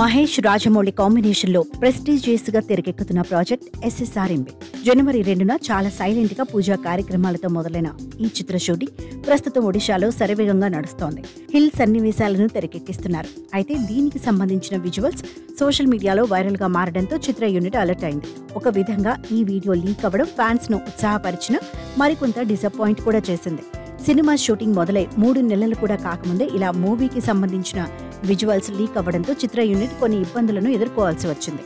Mahesh Rajamouli combination లో prestigious గా తెరకెక్కుతున్న ప్రాజెక్ట్ SSRMB. జనవరి 2న చాలా సైలెంట్ గా పూజా కార్యక్రమాలతో మొదలైన ఈ చిత్ర షూటింగ్ ప్రస్తుతం ఒడిశాలో శరవేగంగా నడుస్తోంది. హిల్ సన్నివేశాలను తెరకెక్కిస్తున్నారు. అయితే దీనికి సంబంధించిన విజువల్స్ సోషల్ మీడియాలో వైరల్ గా మారడంతో చిత్ర యూనిట్ అలర్ట్ అయింది. ఒక విధంగా ఈ వీడియో లీక్ అవ్వడం ఫ్యాన్స్ ను ఉత్సాహపరిచిన మరికొంత డిసప్పాయింట్ కూడా చేసింది. సినిమా షూటింగ్ మొదలై 3 నెలలు కూడా కాకముందే ఇలా మూవీకి సంబంధించిన విజువల్స్ లీక్ అవ్వడంతో చిత్ర యూనిట్ కొన్ని ఇబ్బందులను ఎదుర్కోవాల్సి వచ్చింది.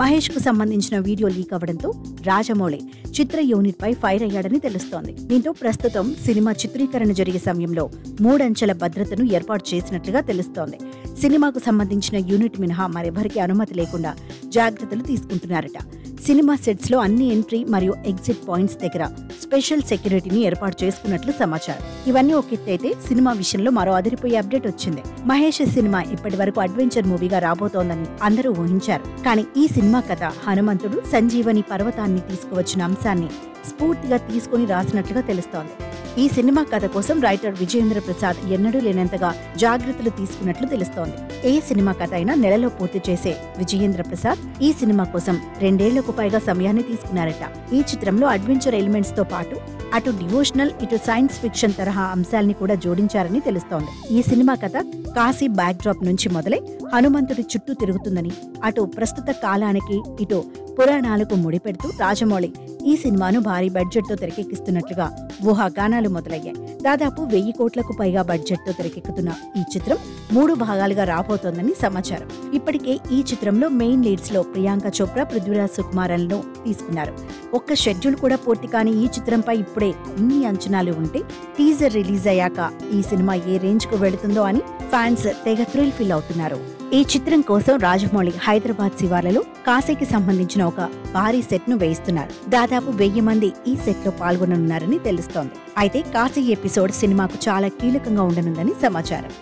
మహేష్ కు సంబంధించిన వీడియో లీక్ అవ్వడంతో రాజమౌళి చిత్ర యూనిట్ పై ఫైర్ అయ్యాడని తెలుస్తోంది. దీంతో ప్రస్తుతం సినిమా చిత్రీకరణ జరిగే సమయంలో 3 అంచెల భద్రతను ఏర్పాటు చేసినట్లుగా తెలుస్తోంది. సినిమాకు సంబంధించిన యూనిట్ మినహా మరెవరికి అనుమతి లేకుండా జాగ్రత్తలు తీసుకుంటున్నారట. సినిమా సెట్స్ లో అన్ని ఎంట్రీ మరియు ఎగ్జిట్ పాయింట్స్ దగ్గర స్పెషల్ సెక్యూరిటీని ఏర్పాటు చేసుకున్నట్లు సమాచారం. ఇవన్నీ ఒక ఎత్తైతే సినిమా విషయంలో మరో అదిరిపోయే అప్డేట్ వచ్చింది. మహేష్ సినిమా ఇప్పటి వరకు అడ్వెంచర్ మూవీగా రాబోతోందని అందరూ ఊహించారు. కానీ ఈ సినిమా కథ హనుమంతుడు సంజీవని పర్వతాన్ని తీసుకువచ్చిన అంశాన్ని స్ఫూర్తిగా తీసుకుని రాసినట్లుగా తెలుస్తోంది. ఈ సినిమా కథ కోసం రైటర్ విజయేంద్ర ప్రసాద్ ఎన్నడూ లేనంతగా జాగ్రత్తలు తీసుకున్నట్లు తెలుస్తోంది. ఏ సినిమా కథ అయినా నెలలో పూర్తి చేసే విజయేంద్ర ప్రసాద్ ఈ సినిమా కోసం 2 ఏళ్లకు పైగా సమయాన్ని తీసుకున్నారట. ఈ చిత్రంలో అడ్వెంచర్ ఎలిమెంట్స్ తో పాటు అటు డివోషనల్ ఇటు సైన్స్ ఫిక్షన్ తరహా అంశాల్ని కూడా జోడించారని తెలుస్తోంది. ఈ సినిమా కథ కాశీ బ్యాక్ డ్రాప్ నుంచి మొదలై హనుమంతుడి చుట్టూ తిరుగుతుందని, అటు ప్రస్తుత కాలానికి ఇటు పురాణాలకు ముడిపెడుతూ రాజమౌళి ఈ సినిమాను భారీ బడ్జెట్ తో తెరకెక్కిస్తున్నట్లుగా ఊహాగానాలు మొదలయ్యాయి. దాదాపు 1000 కోట్లకు పైగా బడ్జెట్ తో తెరకెక్కుతున్న ఈ చిత్రం 3 భాగాలుగా రాబోతోందని సమాచారం. ఇప్పటికే ఈ చిత్రంలో మెయిన్ లీడ్స్ లో ప్రియాంక చోప్రా, పృథ్వీరాజ్ సుకుమారన్ను తీసుకున్నారు. ఒక్క షెడ్యూల్ కూడా పూర్తి కాని ఈ చిత్రంపై ఇప్పుడే ఇన్ని అంచనాలు ఉంటే టీజర్ రిలీజ్ అయ్యాక ఈ సినిమా ఏ రేంజ్ కు వెళుతుందో అని ఫ్యాన్స్ తెగ థ్రిల్ ఫీల్ అవుతున్నారు. ఈ చిత్రం కోసం రాజమౌళి హైదరాబాద్ శివార్లలో కాశీకి సంబంధించిన ఒక భారీ సెట్ ను వేయిస్తున్నారు. దాదాపు 1000 మంది ఈ సెట్ లో పాల్గొననున్నారని తెలుస్తోంది. అయితే కాశీ ఎపిసోడ్ సినిమాకు చాలా కీలకంగా ఉండనుందని సమాచారం.